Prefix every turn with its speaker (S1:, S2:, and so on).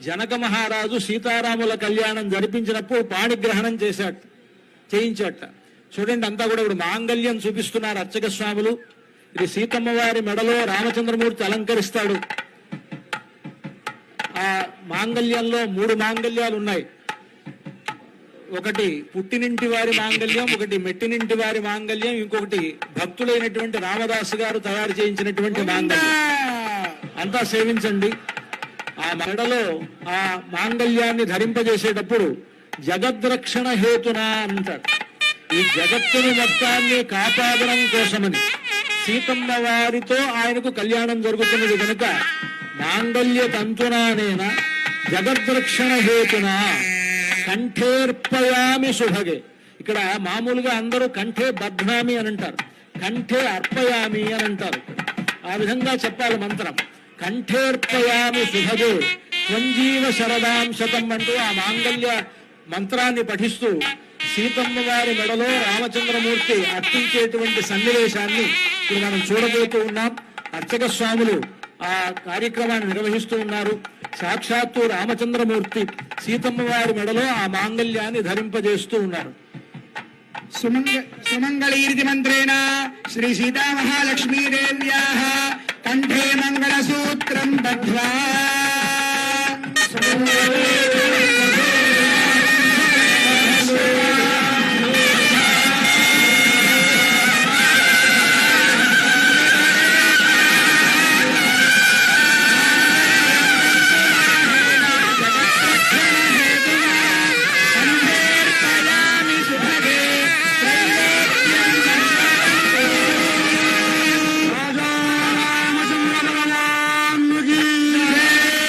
S1: జనక మహారాజు సీతారాముల కళ్యాణం జరిపించినప్పుడు పాణిగ్రహణం చేయించట. చూడండి, అంతా కూడా ఇప్పుడు మాంగళ్యం చూపిస్తున్నారు అర్చక స్వాములు. ఇది సీతమ్మ వారి మెడలో రామచంద్రమూర్తి అలంకరిస్తాడు. ఆ మాంగళ్యంలో 3 మాంగళ్యాలు ఉన్నాయి. ఒకటి పుట్టినింటి వారి మాంగళ్యం, ఒకటి మెట్టినింటి వారి మాంగళ్యం, ఇంకొకటి భక్తులైనటువంటి రామదాసు గారు తయారు చేయించినటువంటి మాంగళ్యం. అంతా సేవించండి. ఆ మెడలో ఆ మాంగళ్యాన్ని ధరింపజేసేటప్పుడు జగద్రక్షణ హేతునా అంటాడు. ఈ జగత్తుని మొత్తాన్ని కాపాడడం కోసమని సీతమ్మ వారితో ఆయనకు కళ్యాణం జరుగుతున్నది కనుక మాంగళ్య తంతునానేన జగద్రక్షణ హేతునా కంఠేర్పయామి శుభగే. ఇక్కడ మామూలుగా అందరూ కంఠే బధ్నామి అని అంటారు, కంఠే అర్పయామి అని అంటారు. ఆ విధంగా చెప్పాలి మంత్రం. కంఠేర్పయామి శుభగే త్వంజీవ శరదాం శతం అంటూ ఆ మాంగళ్య మంత్రాన్ని పఠిస్తూ సీతమ్మ వారి మెడలో రామచంద్రమూర్తి అర్పించేటువంటి సన్నివేశాన్ని ఇప్పుడు మనం చూడబోతూ ఉన్నాం. అర్చక స్వాములు ఆ కార్యక్రమాన్ని నిర్వహిస్తూ ఉన్నారు. సాక్షాత్తు రామచంద్రమూర్తి సీతమ్మ వారి మెడలో ఆ మాంగళ్యాన్ని ధరింపజేస్తూ ఉన్నారు.
S2: సుమంగళీరితి మంత్రేణ శ్రీ సీతా మహాలక్ష్మీదేవ్యాః కంఠే మంగళసూత్రం బధ్వా